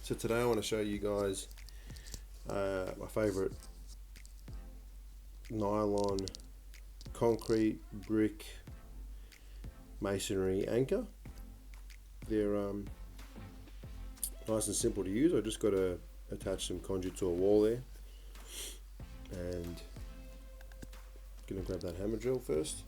So today I want to show you guys my favourite nylon concrete brick masonry anchor. They're nice and simple to use. I just got to attach some conduit to a wall there, and gonna grab that hammer drill first.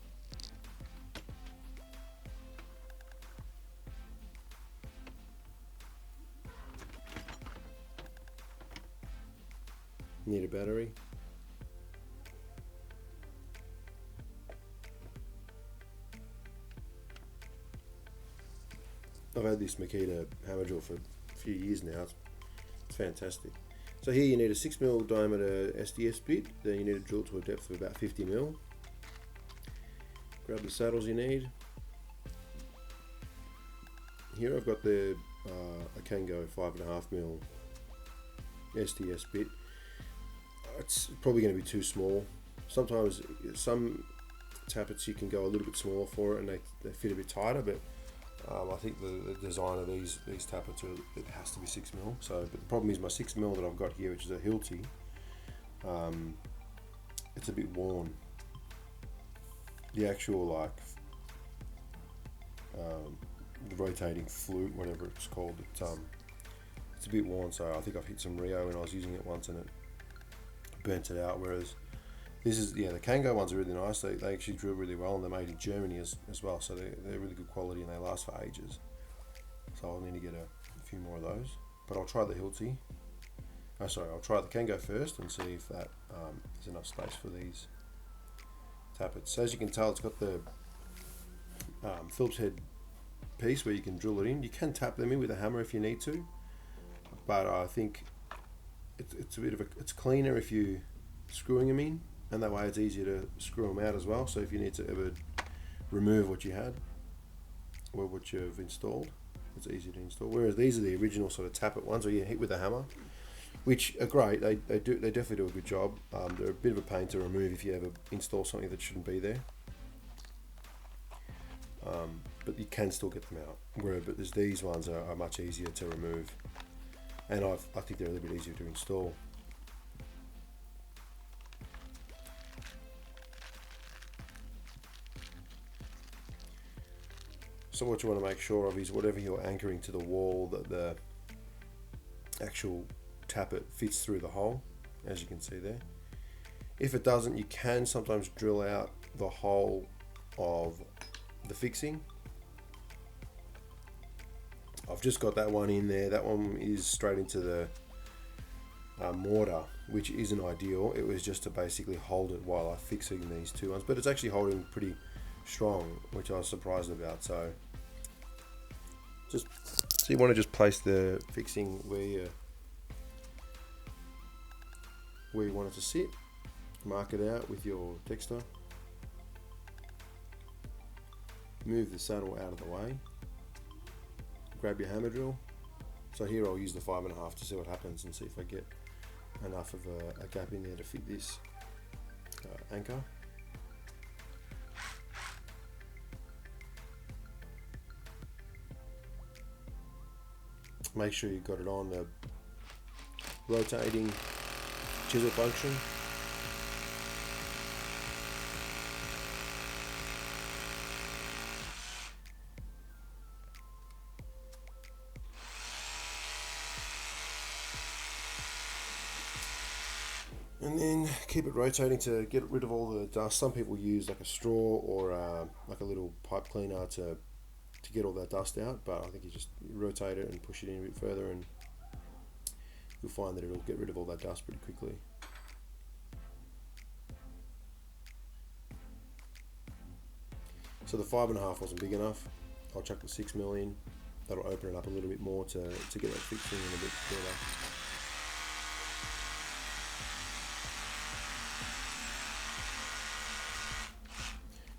Need a battery. I've had this Makita hammer drill for a few years now. It's fantastic. So here you need a 6mm diameter SDS bit. Then you need to drill to a depth of about 50mm. Grab the saddles you need. Here I've got the I can go 5.5mm SDS bit. It's probably going to be too small. Sometimes some tappets you can go a little bit smaller for it and they fit a bit tighter, but I think the design of these tappets it has to be 6mm. So, but the problem is my 6mm that I've got here, which is a Hilti, it's a bit worn. The actual the rotating flute, whatever it's called, it's a bit worn. So I think I've hit some Rio when I was using it once and it burnt it out. Whereas this is, the Kango ones are really nice. They actually drill really well, and they're made in Germany as well, so they're really good quality and they last for ages. So I'll need to get a few more of those, but I'll try the Hilti. I'll try the Kango first and see if that there's enough space for these tappets. So as you can tell, it's got the Phillips head piece where you can drill it in. You can tap them in with a hammer if you need to, but I think it's cleaner if you screwing them in, and that way it's easier to screw them out as well. So if you need to ever remove what you had or what you've installed, it's easy to install. Whereas these are the original sort of tappet ones where you hit with a hammer, which are great. They definitely do a good job. They're a bit of a pain to remove if you ever install something that shouldn't be there. But you can still get them out. But these ones are much easier to remove, and I think they're a little bit easier to install. So what you want to make sure of is whatever you're anchoring to the wall, that the actual tappet fits through the hole, as you can see there. If it doesn't, you can sometimes drill out the hole of the fixing. I've just got that one in there. That one is straight into the mortar, which isn't ideal. It was just to basically hold it while I'm fixing these two ones, but it's actually holding pretty strong, which I was surprised about. So you want to just place the fixing where you want it to sit. Mark it out with your texter. Move the saddle out of the way. Grab your hammer drill. So here I'll use the 5.5 to see what happens and see if I get enough of a gap in there to fit this anchor. Make sure you've got it on the rotating chisel function. And then keep it rotating to get rid of all the dust. Some people use like a straw or like a little pipe cleaner to get all that dust out, but I think you just rotate it and push it in a bit further and you'll find that it'll get rid of all that dust pretty quickly. So the 5.5 wasn't big enough. I'll chuck the 6mm in. That'll open it up a little bit more to get that fixing in a bit better.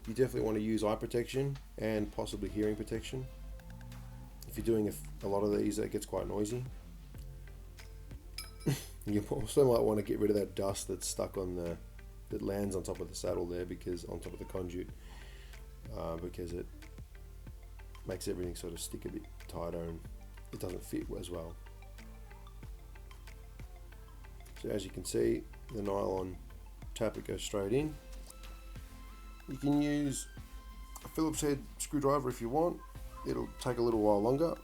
You definitely want to use eye protection and possibly hearing protection. If you're doing a lot of these, it gets quite noisy. You also might want to get rid of that dust that's stuck on that lands on top of the saddle there, because on top of the conduit, because it makes everything sort of stick a bit tighter and it doesn't fit as well. So as you can see, the nylon tappet goes straight in. You can use a Phillips head screwdriver if you want. It'll take a little while longer.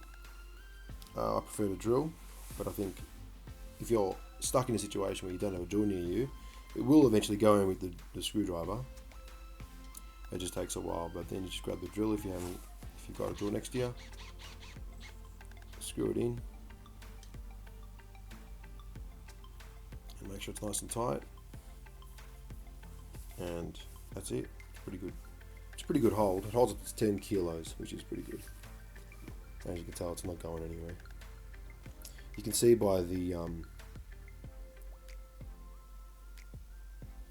I prefer to drill, but I think if you're stuck in a situation where you don't have a drill near you, it will eventually go in with the screwdriver. It just takes a while, but then you just grab the drill if you've got a drill next to you, screw it in, and make sure it's nice and tight. And that's it. It's pretty good. It's a pretty good hold. It holds up to 10 kilos, which is pretty good. As you can tell, it's not going anywhere. You can see by the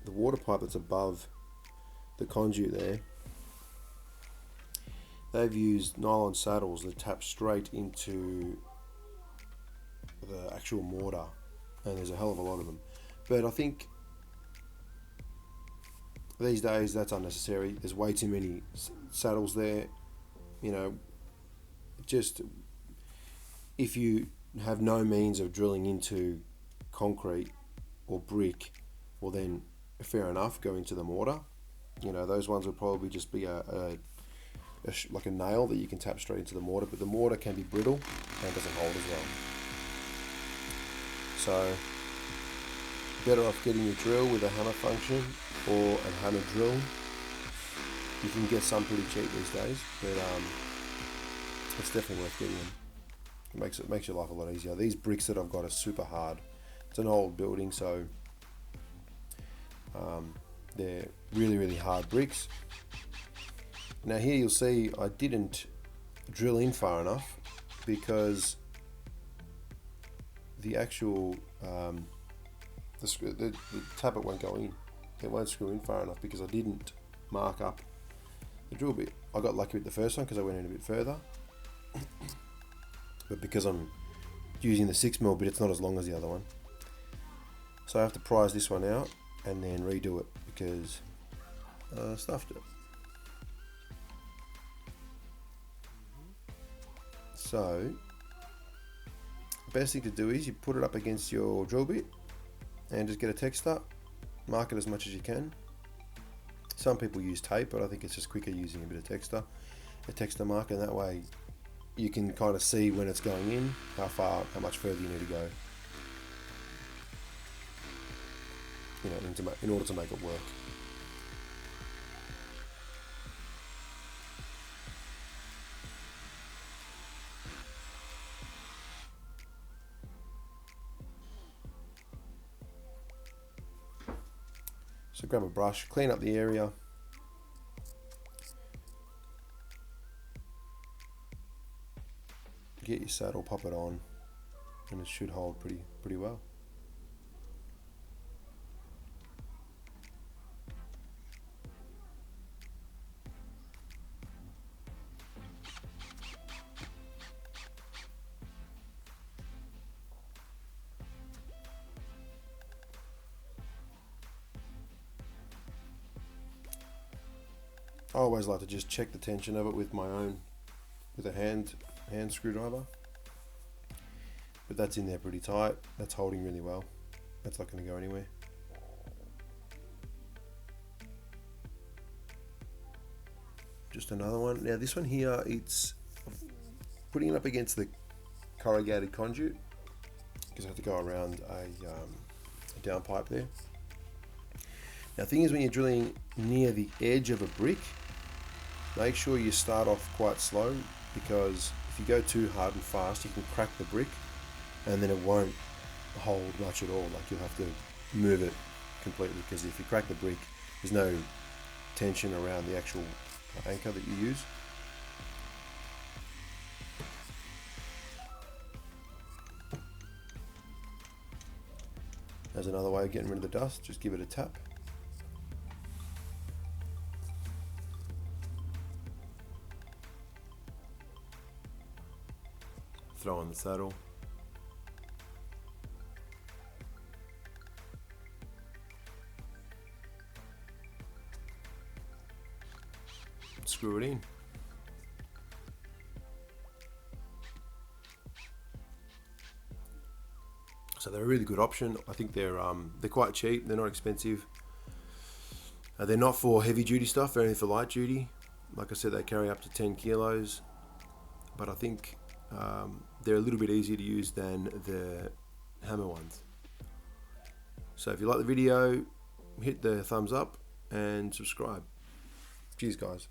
water pipe that's above the conduit there, they've used nylon saddles that tap straight into the actual mortar, and there's a hell of a lot of them. But I think these days that's unnecessary. There's way too many saddles there. You know, just if you have no means of drilling into concrete or brick, well then fair enough, go into the mortar. You know, those ones would probably just be like a nail that you can tap straight into the mortar, but the mortar can be brittle and doesn't hold as well. So better off getting your drill with a hammer function or a hammer drill. You can get some pretty cheap these days, but it's definitely worth getting them. It makes your life a lot easier. These bricks that I've got are super hard. It's an old building, so they're really, really hard bricks. Now here you'll see I didn't drill in far enough because the actual the tappet won't go in. It won't screw in far enough because I didn't mark up the drill bit. I got lucky with the first one because I went in a bit further, but because I'm using the 6mm bit, it's not as long as the other one. So I have to prise this one out and then redo it because I stuffed it. So the best thing to do is you put it up against your drill bit and just get a texter, mark it as much as you can. Some people use tape, but I think it's just quicker using a bit of a texter mark, and that way you can kind of see when it's going in, how much further you need to go, you know, in order to make it work. So grab a brush, clean up the area. Get your saddle, pop it on, and it should hold pretty well. I always like to just check the tension of it with a hand screwdriver, but that's in there pretty tight. That's holding really well. That's not going to go anywhere. Just another one. Now this one here, it's putting it up against the corrugated conduit because I have to go around a downpipe there. Now the thing is, when you're drilling near the edge of a brick, make sure you start off quite slow, because if you go too hard and fast, you can crack the brick and then it won't hold much at all. Like, you'll have to move it completely, because if you crack the brick, there's no tension around the actual anchor that you use. There's another way of getting rid of the dust. Just give it a tap. Throw on the saddle. Screw it in. So they're a really good option. I think they're quite cheap. They're not expensive. They're not for heavy duty stuff. They're only for light duty. Like I said, they carry up to 10 kilos. But I think they're a little bit easier to use than the hammer ones. So if you like the video, hit the thumbs up and subscribe. Cheers, guys.